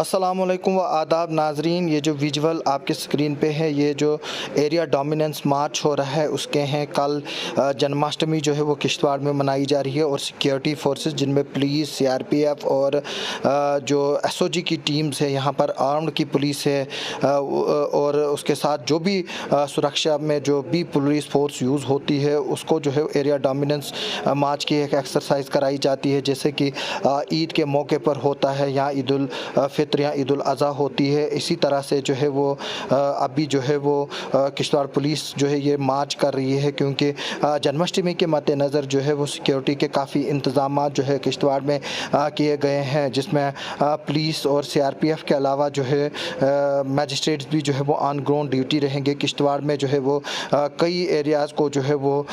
अस्सलामुअलैकुम व आदाब नाजरीन। ये जो विजुअल आपके स्क्रीन पे है, ये जो एरिया डोमिनेंस मार्च हो रहा है उसके हैं। कल जन्माष्टमी जो है वो किश्तवाड़ में मनाई जा रही है और सिक्योरिटी फोर्सेस जिनमें पुलिस, सीआरपीएफ और जो एसओजी की टीम्स है, यहाँ पर आर्म्ड की पुलिस है और उसके साथ जो भी सुरक्षा में जो भी पुलिस फोर्स यूज़ होती है उसको जो है एरिया डोमिनेंस मार्च की एक एक्सरसाइज कराई जाती है, जैसे कि ईद के मौके पर होता है या ईद उल फित्र या ईद उल अज़हा होती है। इसी तरह से जो है वो अभी जो है वो किश्तवाड़ पुलिस जो है ये मार्च कर रही है, क्योंकि जन्माष्टमी के मद्देनज़र जो है वो सिक्योरिटी के काफ़ी इंतज़ाम जो है किश्तवाड़ में किए गए हैं, जिसमें पुलिस और सीआरपीएफ के अलावा जो है मजिस्ट्रेट्स भी जो है वो ऑन ग्राउंड ड्यूटी रहेंगे। किश्तवाड़ में जो है वो कई एरियाज़ को जो है वो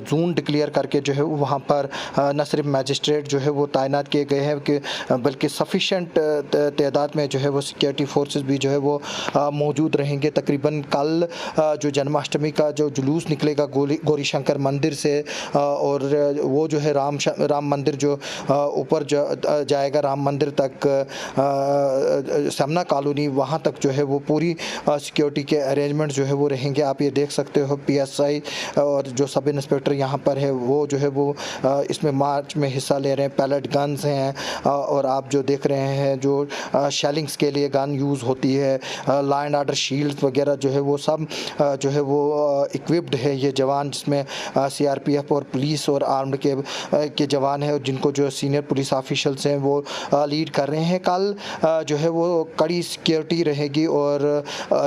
जोन डिक्लेयर करके जो है वहाँ पर न सिर्फ मजिस्ट्रेट जो है वो तैनात किए गए हैं कि बल्कि सफिशेंट तादाद में जो है वो सिक्योरिटी फोर्सेस भी जो है वो मौजूद रहेंगे। तकरीबन कल जो जन्माष्टमी का जो जुलूस निकलेगा गौरी शंकर मंदिर से और वो जो है राम मंदिर जो ऊपर जाएगा राम मंदिर तक, समना कॉलोनी, वहाँ तक जो है वो पूरी सिक्योरिटी के अरेंजमेंट जो है वो रहेंगे। आप ये देख सकते हो पीएसआई और जो सब इंस्पेक्टर यहाँ पर है वो जो है वो इसमें मार्च में हिस्सा ले रहे हैं। पैलेट गन्स हैं और आप जो देख रहे हैं जो शेलिंग्स के लिए गन यूज़ होती है, लॉ एंड ऑर्डर शील्ड्स वगैरह जो है वो सब जो है वो इक्विप्ड है ये जवान, जिसमें सीआरपीएफ और पुलिस और आर्म्ड के जवान हैं, जिनको जो सीनियर पुलिस ऑफिशल्स हैं वो लीड कर रहे हैं। कल जो है वो कड़ी सिक्योरिटी रहेगी और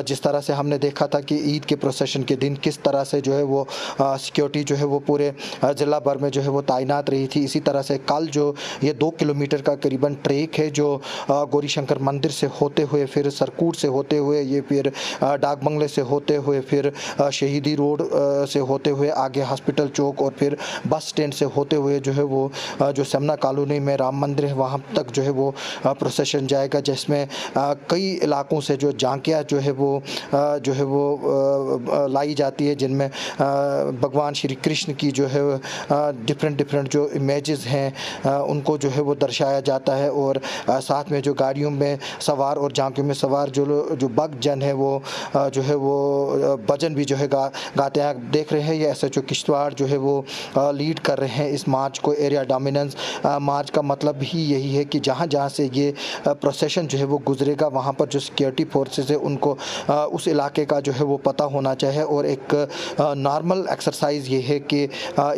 जिस तरह से हमने देखा था कि ईद के प्रोसेशन के दिन किस तरह से जो है वो सिक्योरिटी जो है वो पूरे ज़िला भर में जो है वो तैनात रही थी, इसी तरह से कल जो ये 2 किलोमीटर का करीबन ट्रैक है जो गौरी शंकर मंदिर से होते हुए फिर सरकूट से होते हुए ये फिर डाक बंगले से होते हुए फिर शहीदी रोड से होते हुए आगे हॉस्पिटल चौक और फिर बस स्टैंड से होते हुए जो है वो जो समना कॉलोनी में राम मंदिर है वहाँ तक जो है वो प्रोसेशन जाएगा, जिसमें कई इलाकों से जो झांकियाँ जो है वो लाई जाती है, जिनमें भगवान श्री कृष्ण की जो है डिफरेंट जो इमेजेस हैं उनको जो है वो दर्शाया जाता है और साथ में जो गाड़ियों में सवार और झांकियों में सवार जो भक्त जन है वो जो है वो भजन भी जो है गाते हैं। देख रहे हैं ये एसएचओ किश्तवाड़ जो है वो लीड कर रहे हैं इस मार्च को। एरिया डोमिनेंस मार्च का मतलब ही यही है कि जहाँ जहाँ से ये प्रोसेशन जो है वो गुजरेगा वहाँ पर जो सिक्योरिटी फोर्सेस है उनको उस इलाके का जो है वो पता होना चाहिए और एक नॉर्मल एक्सरसाइज ये है कि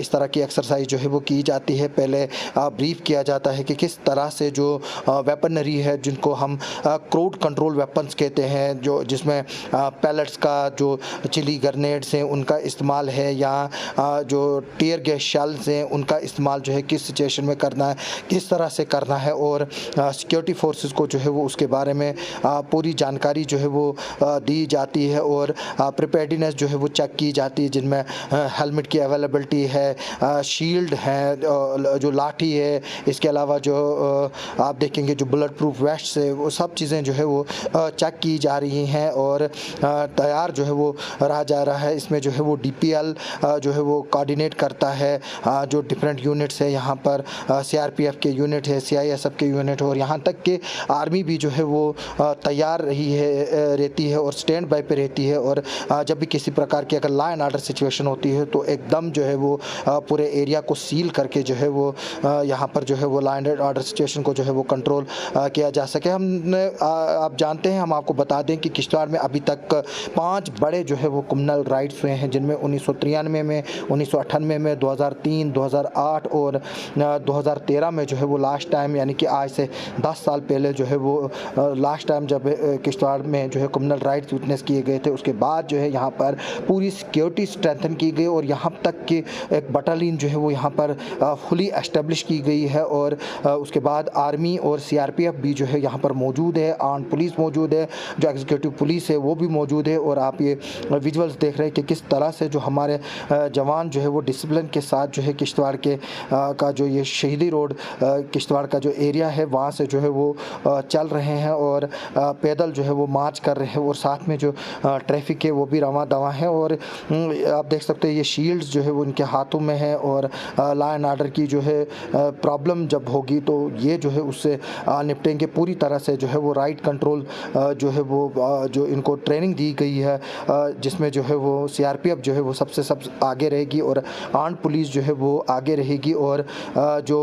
इस तरह की एक्सरसाइज जो है वो की जाती है। पहले ब्रीफ किया जाता है कि किस तरह से जो वेपनरी है जिनको हम क्राउड कंट्रोल वेपन्स कहते हैं, जो जिसमें पैलेट्स का जो चिली ग्रेनेड्स हैं उनका इस्तेमाल है या जो टीयर गैस शेल्स हैं उनका इस्तेमाल जो है किस सिचुएशन में करना है, किस तरह से करना है और सिक्योरिटी फोर्सेस को जो है वो उसके बारे में पूरी जानकारी जो है वो दी जाती है और प्रिपेयर्डनेस जो है वो चेक की जाती है, जिनमें हेलमेट की अवेलेबिलिटी है, शील्ड है, जो लाठी है, इसके अलावा जो आप देखेंगे जो बुलेट प्रूफ वेस्ट है वो सब चीज़ें जो है वो चेक की जा रही हैं और तैयार जो है वो रहा जा रहा है। इसमें जो है वो डीपीएल जो है वो कोऑर्डिनेट करता है जो डिफरेंट यूनिट्स है, यहाँ पर सीआरपीएफ के यूनिट है, सीआईएसएफ के यूनिट है और यहाँ तक कि आर्मी भी जो है वो तैयार रहती है और स्टैंड बाय पे रहती है और जब भी किसी प्रकार की अगर लॉ एंड ऑर्डर सिचुएशन होती है तो एकदम जो है वो पूरे एरिया को सील करके जो है वो यहाँ पर जो है वो लॉ एंड ऑर्डर सिचुएशन को जो है वो कंट्रोल किया जा सके। हमने आप जानते हैं, हम आपको बता दें कि किश्तवाड़ में अभी तक 5 बड़े जो है वो कम्युनल राइट्स हुए हैं, जिनमें 1993 में, 1998 में, 2003, 2008 और 2013 में जो है वो लास्ट टाइम, यानी कि आज से 10 साल पहले जो है वो लास्ट टाइम जब किश्तवाड़ में जो है कम्युनल राइट्स विटनेस किए गए थे, उसके बाद जो है यहाँ पर पूरी सिक्योरिटी स्ट्रेंथन की गई और यहाँ तक कि एक बटालियन जो है वो यहाँ पर फुली एस्टेब्लिश की गई है और उसके बाद आर्मी और सीआर सीआरपीएफ भी जो है यहाँ पर मौजूद है, आर्म्ड पुलिस मौजूद है, जो एग्जीक्यूटिव पुलिस है वो भी मौजूद है। और आप ये विजुअल्स देख रहे हैं कि किस तरह से जो हमारे जवान जो है वो डिसिप्लिन के साथ जो है किश्तवाड़ के का जो ये शहीदी रोड किश्तवाड़ का जो एरिया है वहाँ से जो है वो चल रहे हैं और पैदल जो है वो मार्च कर रहे हैं और साथ में जो ट्रैफिक है वो भी रवां दवा है। और आप देख सकते हैं ये शील्ड्स जो है वो उनके हाथों में है और लॉ एंड ऑर्डर की जो है प्रॉब्लम जब होगी तो ये जो है उससे निपटेंगे पूरी तरह से। जो है वो राइट कंट्रोल जो है वो जो इनको ट्रेनिंग दी गई है जिसमें जो है वो सीआरपीएफ जो है वो सबसे आगे रहेगी और आर्म्ड पुलिस जो है वो आगे रहेगी। और जो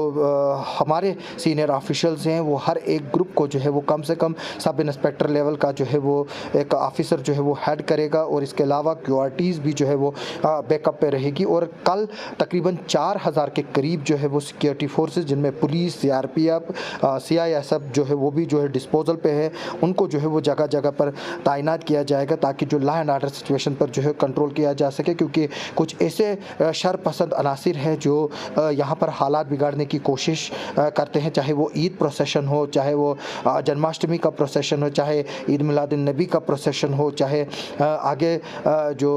हमारे सीनियर ऑफिशियल्स हैं वो हर एक ग्रुप को जो है वो कम से कम सब इंस्पेक्टर लेवल का जो है वो एक ऑफिसर जो है वो हेड करेगा और इसके अलावा क्यूआरटीज़ भी जो है वो बैकअप पे रहेगी। और कल तकरीबन 4000 के करीब जो है वो सिक्योरिटी फोर्सेस जिनमें पुलिस, सीआरपीएफ, सीआईएसएफ जो है वो भी जो है डिस्पोजल पे है, उनको जो है वो जगह जगह पर तैनात किया जाएगा ताकि जो लॉ एंड ऑर्डर सिचुएशन पर जो है कंट्रोल किया जा सके। क्योंकि कुछ ऐसे शरपसंद अनासिर हैं जो यहाँ पर हालात बिगाड़ने की कोशिश करते हैं, चाहे वो ईद प्रोसेशन हो, चाहे वो जन्माष्टमी का प्रोसेशन हो, चाहे ईद मिलादुन नबी का प्रोसेशन हो, चाहे आगे जो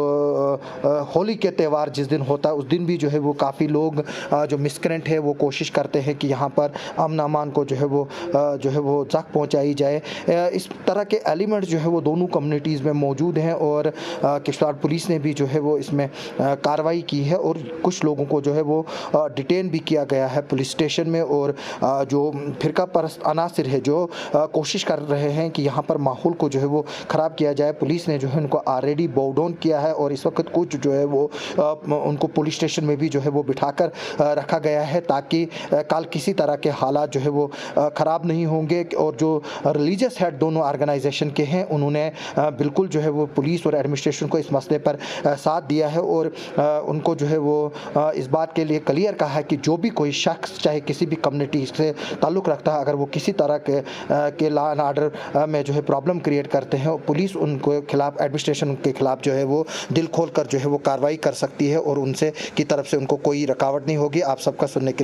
होली के त्यौहार जिस दिन होता है उस दिन भी जो है वो काफ़ी लोग जो मिसक्रेंट है वो कोशिश करते हैं कि यहाँ पर अमन अमान को जो है वो जख्म पहुँचाई जाए। इस तरह के एलिमेंट जो है वो दोनों कम्युनिटीज़ में मौजूद हैं और किश्तवाड़ पुलिस ने भी जो है वो इसमें कार्रवाई की है और कुछ लोगों को जो है वो डिटेन भी किया गया है पुलिस स्टेशन में। और जो फिरका परस्त अनासिर है जो कोशिश कर रहे हैं कि यहाँ पर माहौल को जो है वो ख़राब किया जाए, पुलिस ने जो है उनको ऑलरेडी बाउ डाउन किया है और इस वक्त कुछ जो है वो उनको पुलिस स्टेशन में भी जो है वो बिठाकर रखा गया है ताकि कल किसी तरह के हालात जो है वो ख़राब नहीं होंगे। और जो रिलीजियस हेड दोनों ऑर्गेनाइजेशन के हैं उन्होंने बिल्कुल जो है वो पुलिस और एडमिनिस्ट्रेशन को इस मसले पर साथ दिया है और उनको जो है वो इस बात के लिए क्लियर कहा है कि जो भी कोई शख्स चाहे किसी भी कम्युनिटी से ताल्लुक़ रखता है, अगर वो किसी तरह के लॉ एंड ऑर्डर में जो है प्रॉब्लम क्रिएट करते हैं, पुलिस उनको खिलाफ, एडमिनिस्ट्रेशन के खिलाफ जो है वो दिल खोल कर जो है वो कार्रवाई कर सकती है और उनसे की तरफ से उनको कोई रुकावट नहीं होगी। आप सबका सुनने के